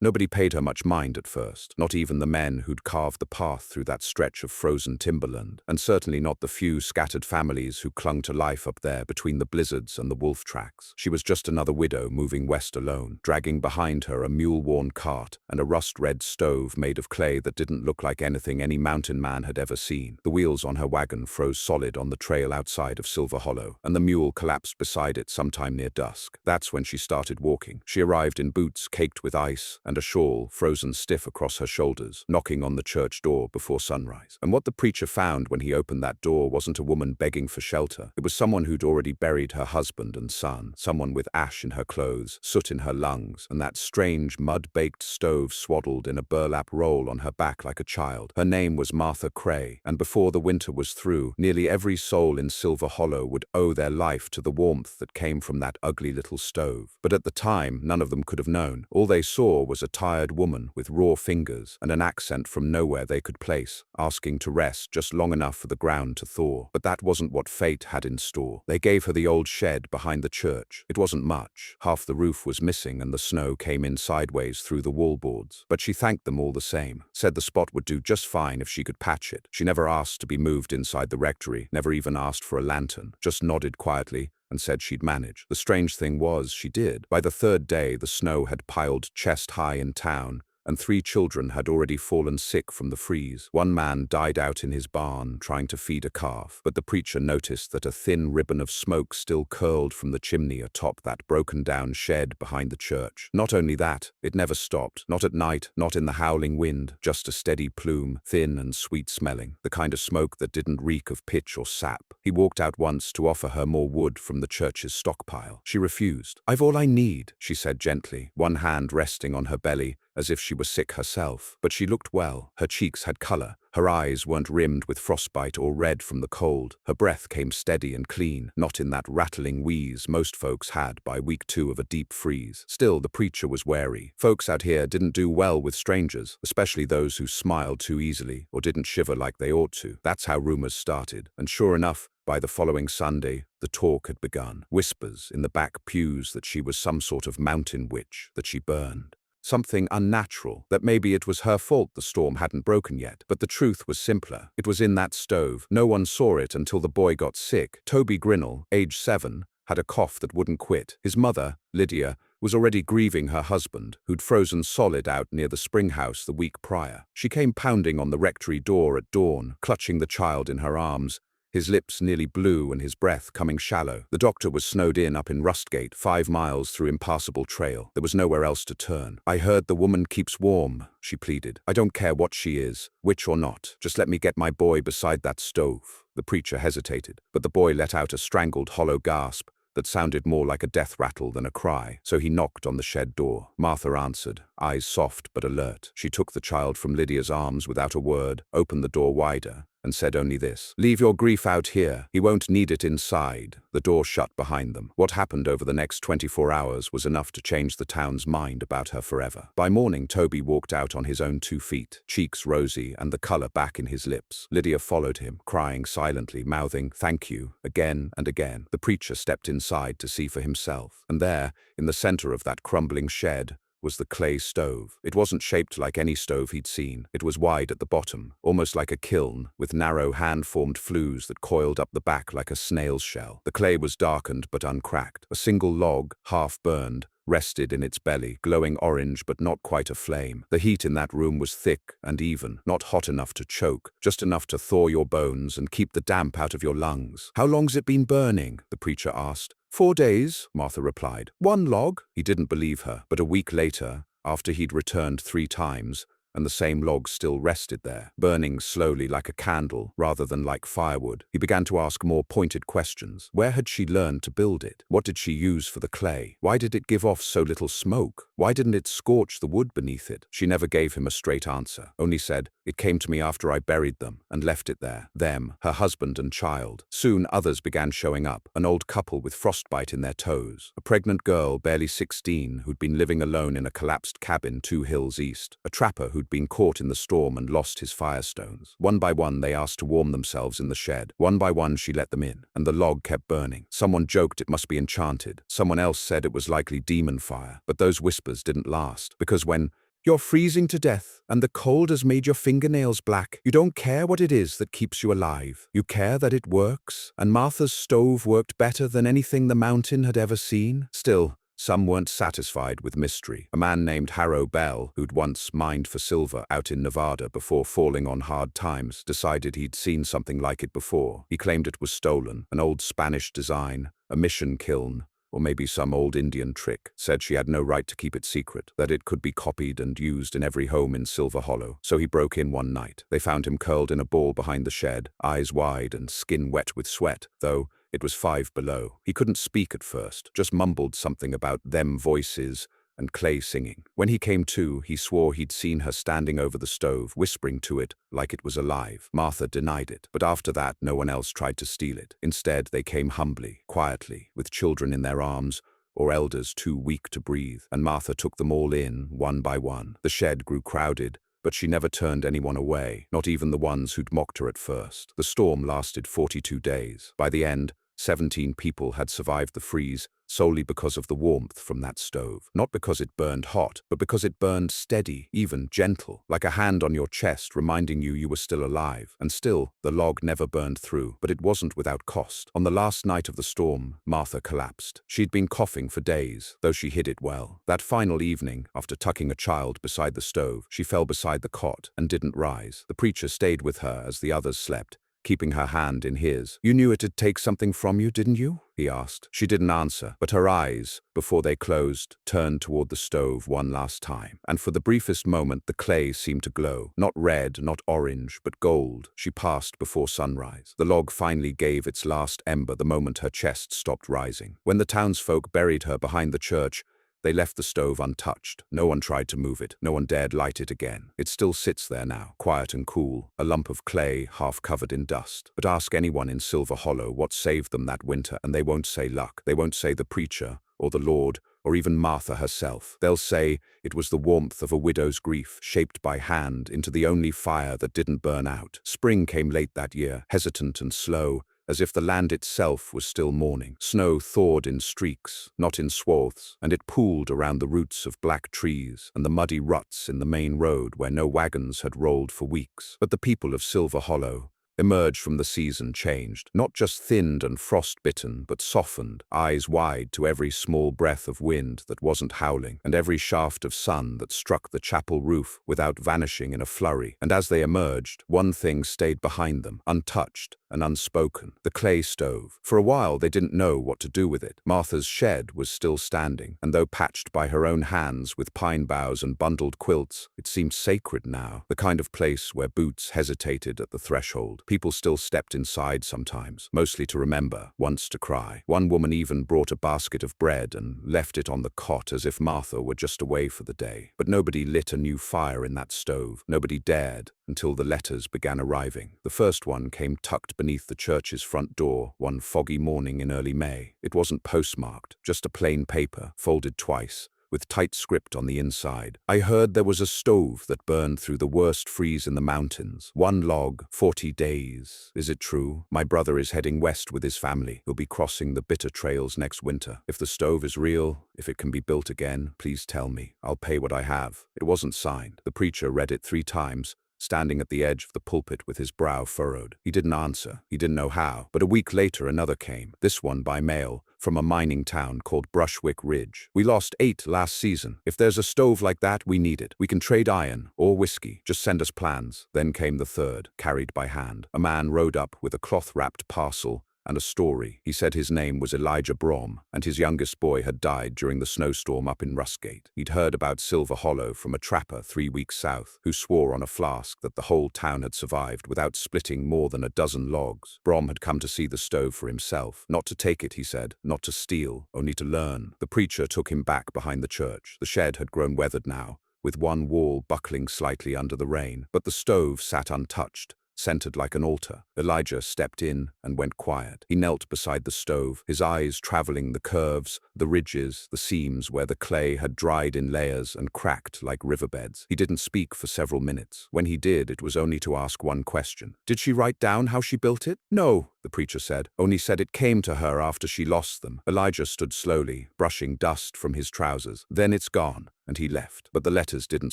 Nobody paid her much mind at first, not even the men who'd carved the path through that stretch of frozen timberland, and certainly not the few scattered families who clung to life up there between the blizzards and the wolf tracks. She was just another widow moving west alone, dragging behind her a mule-worn cart and a rust-red stove made of clay that didn't look like anything any mountain man had ever seen. The wheels on her wagon froze solid on the trail outside of Silver Hollow, and the mule collapsed beside it sometime near dusk. That's when she started walking. She arrived in boots caked with ice and a shawl frozen stiff across her shoulders, knocking on the church door before sunrise. And what the preacher found when he opened that door wasn't a woman begging for shelter. It was someone who'd already buried her husband and son, someone with ash in her clothes, soot in her lungs, and that strange mud-baked stove swaddled in a burlap roll on her back like a child. Her name was Martha Cray, and before the winter was through, nearly every soul in Silver Hollow would owe their life to the warmth that came from that ugly little stove. But at the time, none of them could have known. All they saw was a tired woman with raw fingers and an accent from nowhere they could place, asking to rest just long enough for the ground to thaw. But that wasn't what fate had in store. They gave her the old shed behind the church. It wasn't much. Half the roof was missing and the snow came in sideways through the wallboards. But she thanked them all the same, said the spot would do just fine if she could patch it. She never asked to be moved inside the rectory, never even asked for a lantern, just nodded quietly and said she'd manage. The strange thing was, she did. By the third day, the snow had piled chest high in town, and 3 children had already fallen sick from the freeze. One man died out in his barn trying to feed a calf, but the preacher noticed that a thin ribbon of smoke still curled from the chimney atop that broken-down shed behind the church. Not only that, it never stopped. Not at night, not in the howling wind, just a steady plume, thin and sweet-smelling, the kind of smoke that didn't reek of pitch or sap. He walked out once to offer her more wood from the church's stockpile. She refused. "I've all I need," she said gently, one hand resting on her belly, as if she were sick herself. But she looked well. Her cheeks had color. Her eyes weren't rimmed with frostbite or red from the cold. Her breath came steady and clean, not in that rattling wheeze most folks had by week 2 of a deep freeze. Still, the preacher was wary. Folks out here didn't do well with strangers, especially those who smiled too easily or didn't shiver like they ought to. That's how rumors started. And sure enough, by the following Sunday, the talk had begun. Whispers in the back pews that she was some sort of mountain witch, that she burned. Something unnatural, that maybe it was her fault the storm hadn't broken yet. But the truth was simpler. It was in that stove. No one saw it until the boy got sick. Toby Grinnell, age 7, had a cough that wouldn't quit. His mother, Lydia, was already grieving her husband, who'd frozen solid out near the spring house the week prior. She came pounding on the rectory door at dawn, clutching the child in her arms, his lips nearly blue and his breath coming shallow. The doctor was snowed in up in Rustgate, 5 miles through impassable trail. There was nowhere else to turn. "I heard the woman keeps warm," she pleaded. "I don't care what she is, witch or not. Just let me get my boy beside that stove." The preacher hesitated, but the boy let out a strangled hollow gasp that sounded more like a death rattle than a cry, so he knocked on the shed door. Martha answered, eyes soft but alert. She took the child from Lydia's arms without a word, opened the door wider, and said only this: "Leave your grief out here. He won't need it inside." The door shut behind them. What happened over the next 24 hours was enough to change the town's mind about her forever. By morning, Toby walked out on his own 2 feet, cheeks rosy and the color back in his lips. Lydia followed him, crying silently, mouthing "thank you" again and again. The preacher stepped inside to see for himself. And there, in the center of that crumbling shed, was the clay stove. It wasn't shaped like any stove he'd seen. It was wide at the bottom, almost like a kiln, with narrow hand-formed flues that coiled up the back like a snail's shell. The clay was darkened but uncracked. A single log, half-burned, rested in its belly, glowing orange but not quite aflame. The heat in that room was thick and even, not hot enough to choke, just enough to thaw your bones and keep the damp out of your lungs. "How long's it been burning?" the preacher asked. 4 days, Martha replied. "1 log?" He didn't believe her, but a week later, after he'd returned 3 times, and the same log still rested there, burning slowly like a candle rather than like firewood, he began to ask more pointed questions. Where had she learned to build it? What did she use for the clay? Why did it give off so little smoke? Why didn't it scorch the wood beneath it? She never gave him a straight answer, only said, "It came to me after I buried them," and left it there. Them, her husband and child. Soon others began showing up, an old couple with frostbite in their toes, a pregnant girl barely 16 who'd been living alone in a collapsed cabin 2 hills east, a trapper who'd been caught in the storm and lost his firestones. One by one they asked to warm themselves in the shed. One by one she let them in, and the log kept burning. Someone joked it must be enchanted. Someone else said it was likely demon fire. But those whispers didn't last, because when You're freezing to death, and the cold has made your fingernails black. You don't care what it is that keeps you alive. You care that it works, and Martha's stove worked better than anything the mountain had ever seen. Still, some weren't satisfied with mystery. A man named Harrow Bell, who'd once mined for silver out in Nevada before falling on hard times, decided he'd seen something like it before. He claimed it was stolen, an old Spanish design, a mission kiln, or maybe some old Indian trick. Said she had no right to keep it secret, that it could be copied and used in every home in Silver Hollow. So he broke in one night. They found him curled in a ball behind the shed, eyes wide and skin wet with sweat, though it was 5 below. He couldn't speak at first, just mumbled something about them voices and Clay singing. When he came to, he swore he'd seen her standing over the stove, whispering to it like it was alive. Martha denied it, but after that no one else tried to steal it. Instead, they came humbly, quietly, with children in their arms, or elders too weak to breathe, and Martha took them all in, one by one. The shed grew crowded, but she never turned anyone away, not even the ones who'd mocked her at first. The storm lasted 42 days. By the end, 17 people had survived the freeze solely because of the warmth from that stove. Not because it burned hot, but because it burned steady, even gentle, like a hand on your chest reminding you you were still alive. And still, the log never burned through, but it wasn't without cost. On the last night of the storm, Martha collapsed. She'd been coughing for days, though she hid it well. That final evening, after tucking a child beside the stove, she fell beside the cot and didn't rise. The preacher stayed with her as the others slept, keeping her hand in his. "You knew it'd take something from you, didn't you?" he asked. She didn't answer, but her eyes, before they closed, turned toward the stove one last time. And for the briefest moment, the clay seemed to glow. Not red, not orange, but gold. She passed before sunrise. The log finally gave its last ember the moment her chest stopped rising. When the townsfolk buried her behind the church, they left the stove untouched. No one tried to move it. No one dared light it again. It still sits there now, quiet and cool, a lump of clay half covered in dust. But ask anyone in Silver Hollow what saved them that winter, and they won't say luck. They won't say the preacher, or the Lord, or even Martha herself. They'll say it was the warmth of a widow's grief, shaped by hand into the only fire that didn't burn out. Spring came late that year, hesitant and slow, as if the land itself was still mourning. Snow thawed in streaks, not in swaths, and it pooled around the roots of black trees and the muddy ruts in the main road where no wagons had rolled for weeks. But the people of Silver Hollow emerged from the season changed, not just thinned and frost-bitten, but softened, eyes wide to every small breath of wind that wasn't howling, and every shaft of sun that struck the chapel roof without vanishing in a flurry. And as they emerged, one thing stayed behind them, untouched and unspoken: the clay stove. For a while they didn't know what to do with it. Martha's shed was still standing, and though patched by her own hands with pine boughs and bundled quilts, it seemed sacred now, the kind of place where boots hesitated at the threshold. People still stepped inside sometimes, mostly to remember, once to cry. One woman even brought a basket of bread and left it on the cot as if Martha were just away for the day. But nobody lit a new fire in that stove. Nobody dared, until the letters began arriving. The first one came tucked beneath the church's front door one foggy morning in early May. It wasn't postmarked, just a plain paper, folded twice, with tight script on the inside. "I heard there was a stove that burned through the worst freeze in the mountains. One log, 40 days. Is it true? My brother is heading west with his family. He'll be crossing the bitter trails next winter. If the stove is real, if it can be built again, please tell me. I'll pay what I have." It wasn't signed. The preacher read it 3 times, standing at the edge of the pulpit with his brow furrowed. He didn't answer. He didn't know how. But a week later another came, this one by mail, from a mining town called Brushwick Ridge. "We lost 8 last season. If there's a stove like that, we need it. We can trade iron or whiskey. Just send us plans." Then came the third, carried by hand. A man rode up with a cloth-wrapped parcel and a story. He said his name was Elijah Brom, and his youngest boy had died during the snowstorm up in Rustgate. He'd heard about Silver Hollow from a trapper 3 weeks south, who swore on a flask that the whole town had survived without splitting more than a dozen logs. Brom had come to see the stove for himself. Not to take it, he said, not to steal, only to learn. The preacher took him back behind the church. The shed had grown weathered now, with one wall buckling slightly under the rain, but the stove sat untouched, centered like an altar. Elijah stepped in and went quiet. He knelt beside the stove, his eyes traveling the curves, the ridges, the seams where the clay had dried in layers and cracked like riverbeds. He didn't speak for several minutes. When he did, it was only to ask one question. "Did she write down how she built it?" "No," the preacher said, "only said it came to her after she lost them." Elijah stood slowly, brushing dust from his trousers. "Then it's gone. and he left. But the letters didn't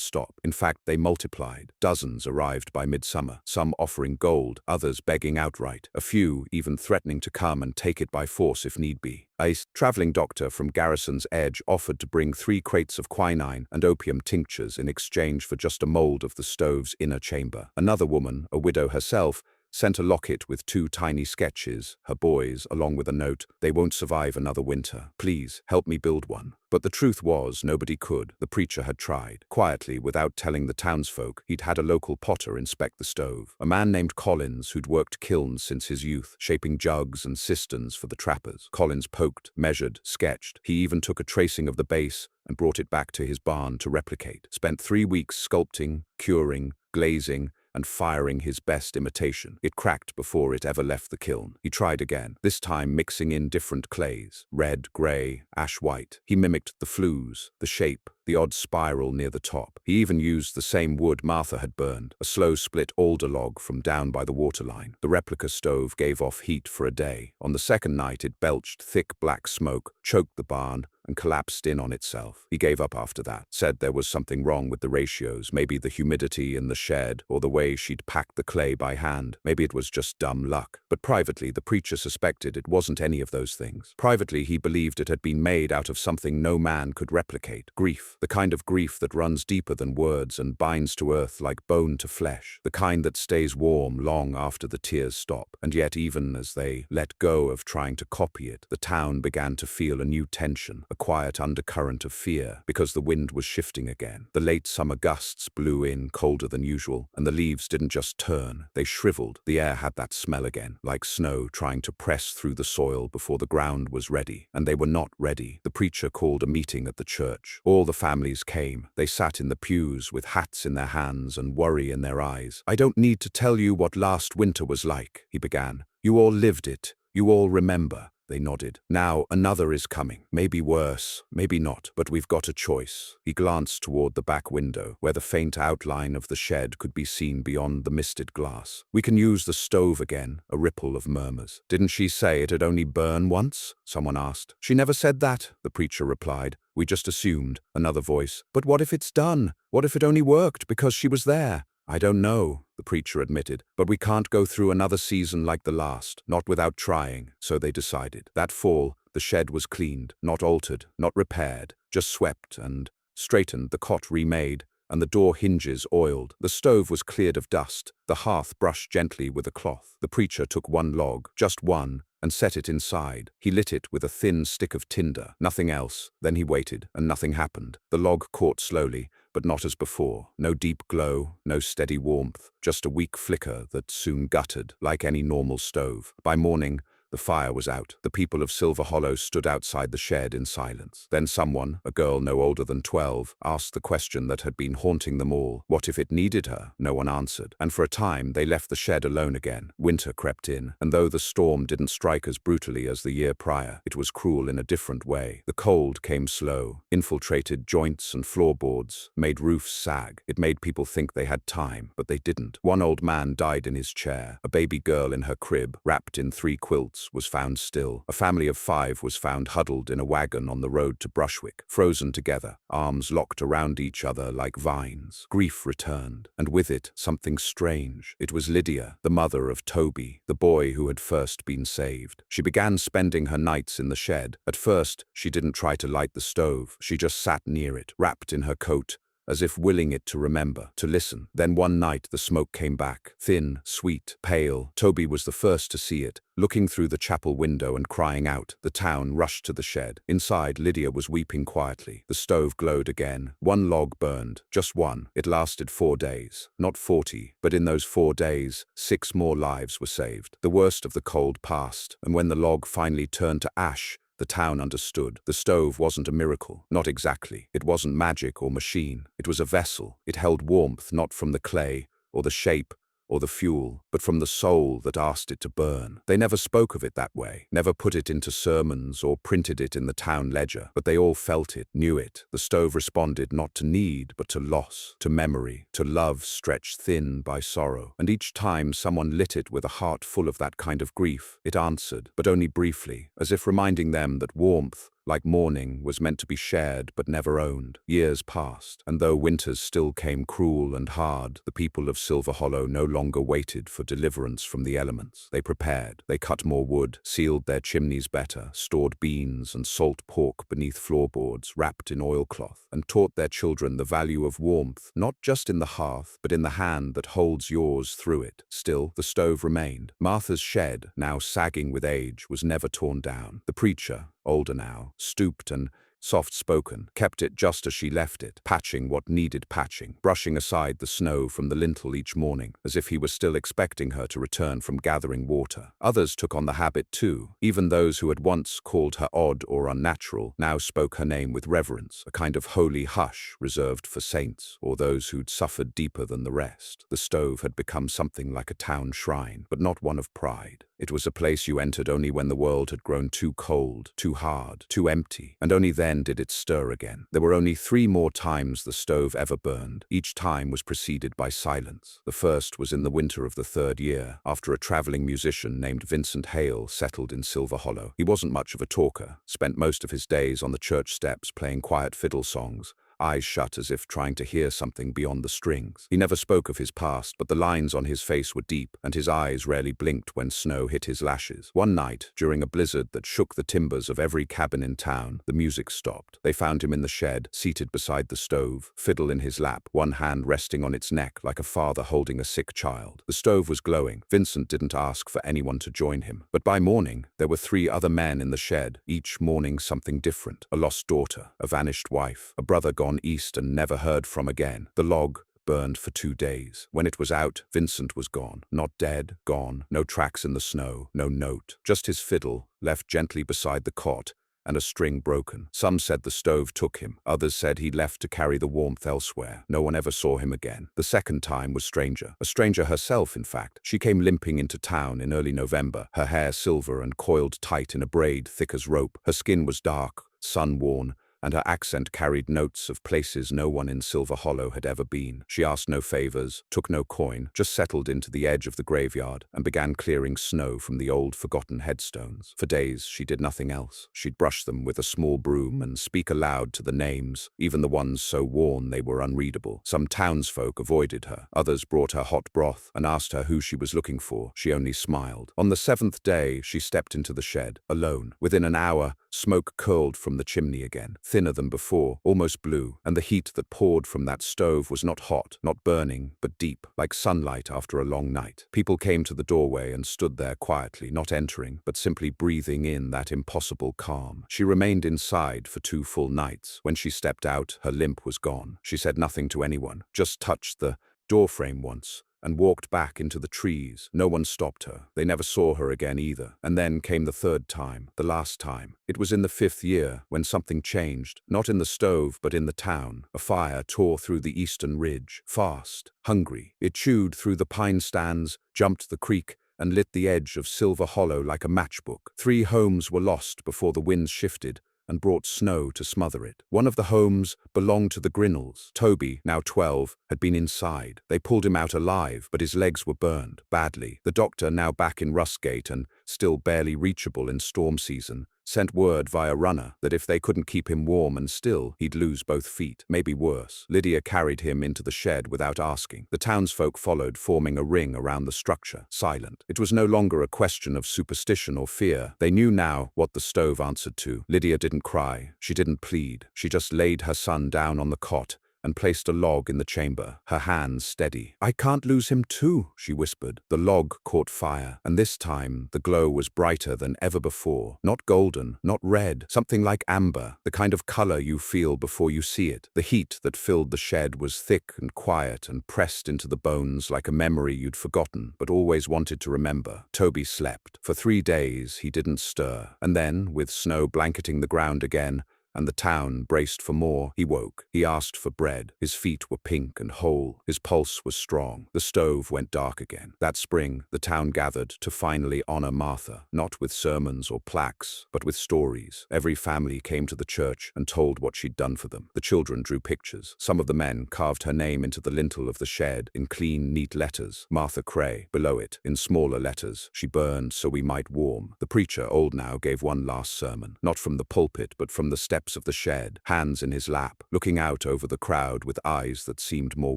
stop. In fact, they multiplied. Dozens arrived by midsummer, some offering gold, others begging outright, a few even threatening to come and take it by force if need be. A traveling doctor from Garrison's Edge offered to bring 3 crates of quinine and opium tinctures in exchange for just a mold of the stove's inner chamber. Another woman, a widow herself, sent a locket with 2 tiny sketches, her boys, along with a note, "They won't survive another winter. Please, help me build one." But the truth was, nobody could. The preacher had tried. Quietly, without telling the townsfolk, he'd had a local potter inspect the stove. A man named Collins, who'd worked kilns since his youth, shaping jugs and cisterns for the trappers. Collins poked, measured, sketched. He even took a tracing of the base and brought it back to his barn to replicate. Spent 3 weeks sculpting, curing, glazing, and firing his best imitation. It cracked before it ever left the kiln. He tried again, this time mixing in different clays, red, grey, ash white. He mimicked the flues, the shape, the odd spiral near the top. He even used the same wood Martha had burned, a slow-split alder log from down by the waterline. The replica stove gave off heat for a day. On the second night, it belched thick black smoke, choked the barn, and collapsed in on itself. He gave up after that, said there was something wrong with the ratios, maybe the humidity in the shed, or the way she'd packed the clay by hand. Maybe it was just dumb luck. But privately, the preacher suspected it wasn't any of those things. Privately, he believed it had been made out of something no man could replicate. Grief. The kind of grief that runs deeper than words and binds to earth like bone to flesh. The kind that stays warm long after the tears stop. And yet, even as they let go of trying to copy it, the town began to feel a new tension, a quiet undercurrent of fear, because the wind was shifting again. The late summer gusts blew in colder than usual, and the leaves didn't just turn, they shriveled. The air had that smell again, like snow trying to press through the soil before the ground was ready. And they were not ready. The preacher called a meeting at the church. All the families came. They sat in the pews with hats in their hands and worry in their eyes. "I don't need to tell you what last winter was like," he began. "You all lived it. You all remember." They nodded. "Now another is coming. Maybe worse, maybe not, but we've got a choice." He glanced toward the back window, where the faint outline of the shed could be seen beyond the misted glass. "We can use the stove again," a ripple of murmurs. "Didn't she say it'd only burn once?" someone asked. "She never said that," the preacher replied. "We just assumed." Another voice. "But what if it's done? What if it only worked because she was there?" "I don't know," the preacher admitted, "but we can't go through another season like the last, not without trying." So they decided. That fall, the shed was cleaned, not altered, not repaired, just swept and straightened, the cot remade, and the door hinges oiled. The stove was cleared of dust, the hearth brushed gently with a cloth. The preacher took one log, just one, and set it inside. He lit it with a thin stick of tinder. Nothing else. Then he waited, and nothing happened. The log caught slowly, but not as before. No deep glow, no steady warmth, just a weak flicker that soon guttered, like any normal stove. By morning, the fire was out. The people of Silver Hollow stood outside the shed in silence. Then someone, a girl no older than 12, asked the question that had been haunting them all. What if it needed her? No one answered. And for a time, they left the shed alone again. Winter crept in, and though the storm didn't strike as brutally as the year prior, it was cruel in a different way. The cold came slow, infiltrated joints and floorboards, made roofs sag. It made people think they had time, but they didn't. One old man died in his chair. A baby girl in her crib, wrapped in 3 quilts, was found still. A family of 5 was found huddled in a wagon on the road to Brushwick, frozen together, arms locked around each other like vines. Grief returned, and with it, something strange. It was Lydia, the mother of Toby, the boy who had first been saved. She began spending her nights in the shed. At first, she didn't try to light the stove. She just sat near it, wrapped in her coat, as if willing it to remember, to listen. Then one night the smoke came back, thin, sweet, pale. Toby was the first to see it, looking through the chapel window and crying out. The town rushed to the shed. Inside, Lydia was weeping quietly. The stove glowed again. One log burned, just one. It lasted 4 days, not 40, but in those 4 days, 6 more lives were saved. The worst of the cold passed, and when the log finally turned to ash, the town understood. The stove wasn't a miracle. Not exactly. It wasn't magic or machine. It was a vessel. It held warmth not from the clay, or the shape, or the fuel, but from the soul that asked it to burn. They never spoke of it that way, never put it into sermons or printed it in the town ledger, but they all felt it, knew it. The stove responded not to need, but to loss, to memory, to love stretched thin by sorrow. And each time someone lit it with a heart full of that kind of grief, it answered, but only briefly, as if reminding them that warmth like morning, was meant to be shared but never owned. Years passed, and though winters still came cruel and hard, the people of Silver Hollow no longer waited for deliverance from the elements. They prepared. They cut more wood, sealed their chimneys better, stored beans and salt pork beneath floorboards wrapped in oilcloth, and taught their children the value of warmth, not just in the hearth, but in the hand that holds yours through it. Still, the stove remained. Martha's shed, now sagging with age, was never torn down. The preacher, older now, stooped and soft-spoken, kept it just as she left it, patching what needed patching, brushing aside the snow from the lintel each morning, as if he was still expecting her to return from gathering water. Others took on the habit too. Even those who had once called her odd or unnatural now spoke her name with reverence, a kind of holy hush reserved for saints or those who'd suffered deeper than the rest. The stove had become something like a town shrine, but not one of pride. It was a place you entered only when the world had grown too cold, too hard, too empty, and only then did it stir again. There were only 3 more times the stove ever burned. Each time was preceded by silence. The first was in the winter of the 3rd year, after a traveling musician named Vincent Hale settled in Silver Hollow. He wasn't much of a talker, spent most of his days on the church steps playing quiet fiddle songs, eyes shut as if trying to hear something beyond the strings. He never spoke of his past, but the lines on his face were deep, and his eyes rarely blinked when snow hit his lashes. One night, during a blizzard that shook the timbers of every cabin in town, the music stopped. They found him in the shed, seated beside the stove, fiddle in his lap, one hand resting on its neck like a father holding a sick child. The stove was glowing. Vincent didn't ask for anyone to join him. But by morning, there were 3 other men in the shed, each mourning something different. A lost daughter, a vanished wife, a brother gone east and never heard from again. The log burned for 2 days. When it was out, Vincent was gone. Not dead, gone. No tracks in the snow, no note. Just his fiddle, left gently beside the cot, and a string broken. Some said the stove took him. Others said he left to carry the warmth elsewhere. No one ever saw him again. The second time was stranger. A stranger herself, in fact. She came limping into town in early November, her hair silver and coiled tight in a braid thick as rope. Her skin was dark, sun-worn, and her accent carried notes of places no one in Silver Hollow had ever been. She asked no favors, took no coin, just settled into the edge of the graveyard and began clearing snow from the old forgotten headstones. For days she did nothing else. She'd brush them with a small broom and speak aloud to the names, even the ones so worn they were unreadable. Some townsfolk avoided her. Others brought her hot broth and asked her who she was looking for. She only smiled. On the 7th day, she stepped into the shed, alone. Within an hour, smoke curled from the chimney again, thinner than before, almost blue, and the heat that poured from that stove was not hot, not burning, but deep, like sunlight after a long night. People came to the doorway and stood there quietly, not entering, but simply breathing in that impossible calm. She remained inside for 2 full nights. When she stepped out, her limp was gone. She said nothing to anyone, just touched the doorframe once, and walked back into the trees. No one stopped her. They never saw her again either. And then came the 3rd time, the last time. It was in the 5th year when something changed, not in the stove but in the town. A fire tore through the eastern ridge, fast, hungry. It chewed through the pine stands, jumped the creek, and lit the edge of Silver Hollow like a matchbook. 3 homes were lost before the winds shifted and brought snow to smother it. One of the homes belonged to the Grinnells. Toby, now 12, had been inside. They pulled him out alive, but his legs were burned, badly. The doctor, now back in Rustgate and still barely reachable in storm season, sent word via runner that if they couldn't keep him warm and still, he'd lose both feet, maybe worse. Lydia carried him into the shed without asking. The townsfolk followed, forming a ring around the structure, silent. It was no longer a question of superstition or fear. They knew now what the stove answered to. Lydia didn't cry. She didn't plead. She just laid her son down on the cot and placed a log in the chamber, her hands steady. "I can't lose him too," she whispered. The log caught fire, and this time the glow was brighter than ever before. Not golden, not red, something like amber, the kind of color you feel before you see it. The heat that filled the shed was thick and quiet and pressed into the bones like a memory you'd forgotten, but always wanted to remember. Toby slept. For 3 days he didn't stir, and then, with snow blanketing the ground again, and the town braced for more. He woke. He asked for bread. His feet were pink and whole. His pulse was strong. The stove went dark again. That spring, the town gathered to finally honor Martha, not with sermons or plaques, but with stories. Every family came to the church and told what she'd done for them. The children drew pictures. Some of the men carved her name into the lintel of the shed in clean, neat letters. Martha Cray. Below it, in smaller letters, she burned so we might warm. The preacher, old now, gave one last sermon, not from the pulpit but from the steps of the shed, hands in his lap, looking out over the crowd with eyes that seemed more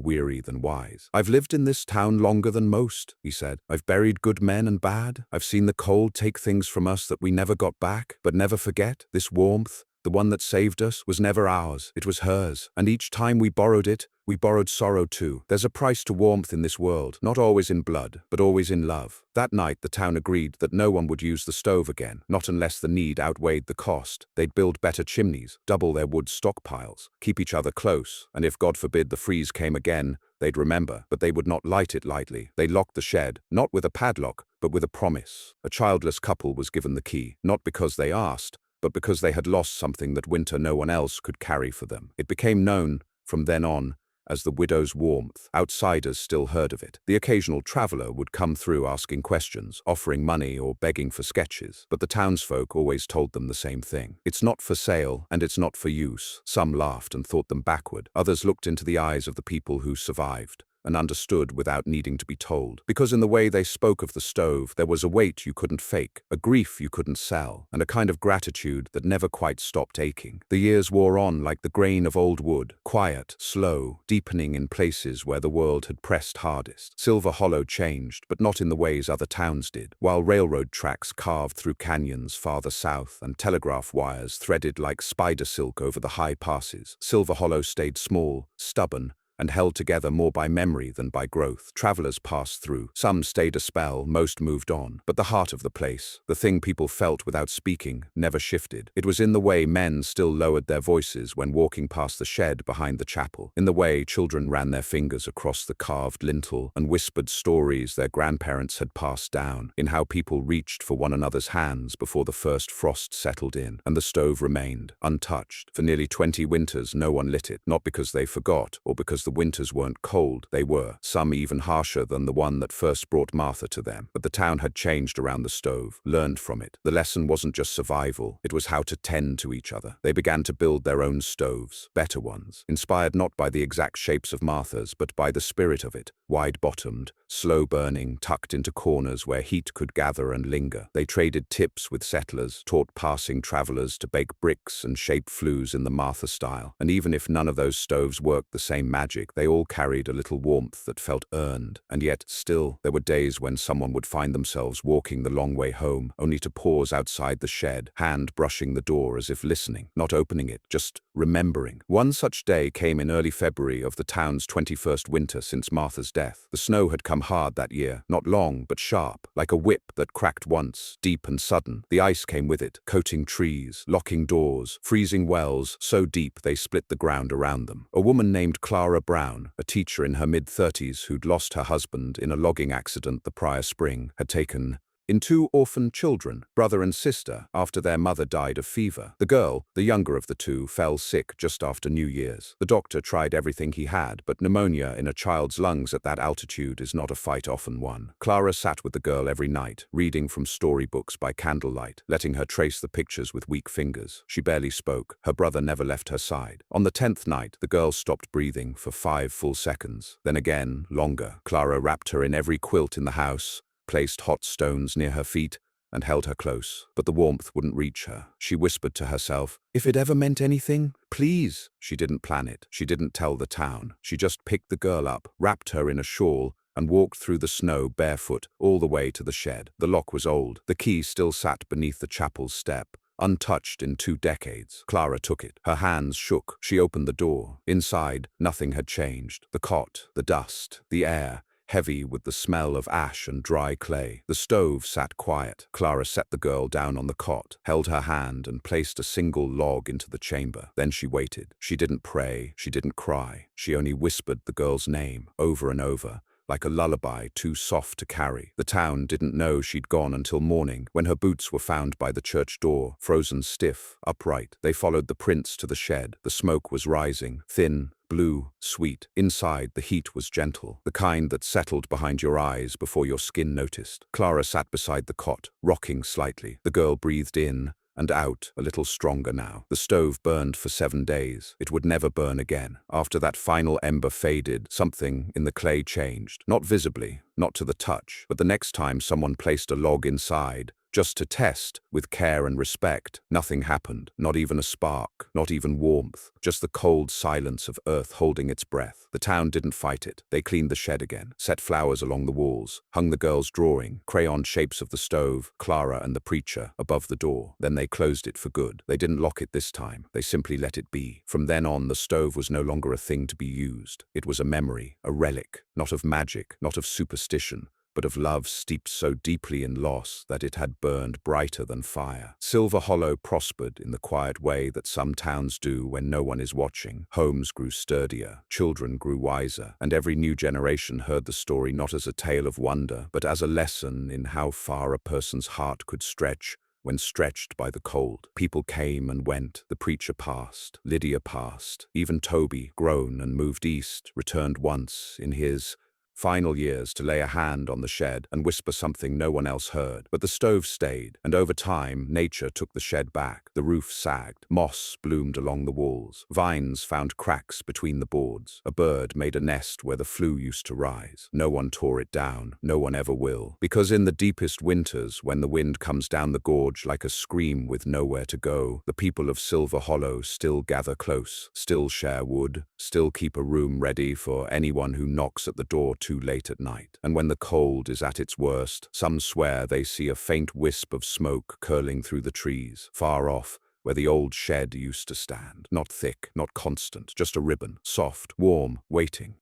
weary than wise. "I've lived in this town longer than most," he said. "I've buried good men and bad. I've seen the cold take things from us that we never got back. But never forget, this warmth, the one that saved us, was never ours. It was hers. And each time we borrowed it, we borrowed sorrow too. There's a price to warmth in this world, not always in blood, but always in love." That night, the town agreed that no one would use the stove again, not unless the need outweighed the cost. They'd build better chimneys, double their wood stockpiles, keep each other close, and if God forbid the freeze came again, they'd remember, but they would not light it lightly. They locked the shed, not with a padlock, but with a promise. A childless couple was given the key, not because they asked, but because they had lost something that winter no one else could carry for them. It became known, from then on, as the widow's warmth. Outsiders still heard of it. The occasional traveler would come through asking questions, offering money or begging for sketches, but the townsfolk always told them the same thing. "It's not for sale, and it's not for use." Some laughed and thought them backward. Others looked into the eyes of the people who survived and understood without needing to be told. Because in the way they spoke of the stove, there was a weight you couldn't fake, a grief you couldn't sell, and a kind of gratitude that never quite stopped aching. The years wore on like the grain of old wood, quiet, slow, deepening in places where the world had pressed hardest. Silver Hollow changed, but not in the ways other towns did. While railroad tracks carved through canyons farther south and telegraph wires threaded like spider silk over the high passes, Silver Hollow stayed small, stubborn, and held together more by memory than by growth. Travelers passed through. Some stayed a spell, most moved on. But the heart of the place, the thing people felt without speaking, never shifted. It was in the way men still lowered their voices when walking past the shed behind the chapel, in the way children ran their fingers across the carved lintel and whispered stories their grandparents had passed down, in how people reached for one another's hands before the first frost settled in, and the stove remained, untouched. For nearly 20 winters no one lit it, not because they forgot, or because the winters weren't cold. They were, some even harsher than the one that first brought Martha to them. But the town had changed around the stove, learned from it. The lesson wasn't just survival, it was how to tend to each other. They began to build their own stoves, better ones, inspired not by the exact shapes of Martha's, but by the spirit of it, wide-bottomed, slow-burning, tucked into corners where heat could gather and linger. They traded tips with settlers, taught passing travelers to bake bricks and shape flues in the Martha style. And even if none of those stoves worked the same magic, they all carried a little warmth that felt earned. And yet, still, there were days when someone would find themselves walking the long way home, only to pause outside the shed, hand brushing the door as if listening, not opening it, just remembering. One such day came in early February of the town's 21st winter since Martha's death. The snow had come hard that year, not long, but sharp, like a whip that cracked once, deep and sudden. The ice came with it, coating trees, locking doors, freezing wells so deep they split the ground around them. A woman named Clara Brown, a teacher in her mid-30s who'd lost her husband in a logging accident the prior spring, had taken in 2 orphan children, brother and sister, after their mother died of fever. The girl, the younger of the 2, fell sick just after New Year's. The doctor tried everything he had, but pneumonia in a child's lungs at that altitude is not a fight often won. Clara sat with the girl every night, reading from storybooks by candlelight, letting her trace the pictures with weak fingers. She barely spoke. Her brother never left her side. On the 10th night, the girl stopped breathing for 5 full seconds. Then again, longer. Clara wrapped her in every quilt in the house, placed hot stones near her feet, and held her close. But the warmth wouldn't reach her. She whispered to herself, "If it ever meant anything, please." She didn't plan it. She didn't tell the town. She just picked the girl up, wrapped her in a shawl, and walked through the snow barefoot all the way to the shed. The lock was old. The key still sat beneath the chapel's step, untouched in 2 decades. Clara took it. Her hands shook. She opened the door. Inside, nothing had changed. The cot, the dust, the air, heavy with the smell of ash and dry clay. The stove sat quiet. Clara set the girl down on the cot, held her hand, and placed a single log into the chamber. Then she waited. She didn't pray. She didn't cry. She only whispered the girl's name over and over, like a lullaby too soft to carry. The town didn't know she'd gone until morning, when her boots were found by the church door, frozen stiff, upright. They followed the prints to the shed. The smoke was rising, thin, blue, sweet. Inside, the heat was gentle, the kind that settled behind your eyes before your skin noticed. Clara sat beside the cot, rocking slightly. The girl breathed in and out, a little stronger now. The stove burned for 7 days. It would never burn again. After that final ember faded, something in the clay changed. Not visibly, not to the touch, but the next time someone placed a log inside, just to test, with care and respect, nothing happened. Not even a spark, not even warmth, just the cold silence of earth holding its breath. The town didn't fight it. They cleaned the shed again, set flowers along the walls, hung the girl's drawing, crayon shapes of the stove, Clara and the preacher, above the door. Then they closed it for good. They didn't lock it this time. They simply let it be. From then on, the stove was no longer a thing to be used. It was a memory, a relic, not of magic, not of superstition, but of love steeped so deeply in loss that it had burned brighter than fire. Silver Hollow prospered in the quiet way that some towns do when no one is watching. Homes grew sturdier, children grew wiser, and every new generation heard the story not as a tale of wonder, but as a lesson in how far a person's heart could stretch when stretched by the cold. People came and went. The preacher passed. Lydia passed. Even Toby, grown and moved east, returned once in his final years to lay a hand on the shed and whisper something no one else heard. But the stove stayed, and over time, nature took the shed back. The roof sagged. Moss bloomed along the walls. Vines found cracks between the boards. A bird made a nest where the flue used to rise. No one tore it down. No one ever will. Because in the deepest winters, when the wind comes down the gorge like a scream with nowhere to go, the people of Silver Hollow still gather close, still share wood, still keep a room ready for anyone who knocks at the door too late at night. And when the cold is at its worst, some swear they see a faint wisp of smoke curling through the trees, far off, where the old shed used to stand. Not thick, not constant, just a ribbon, soft, warm, waiting.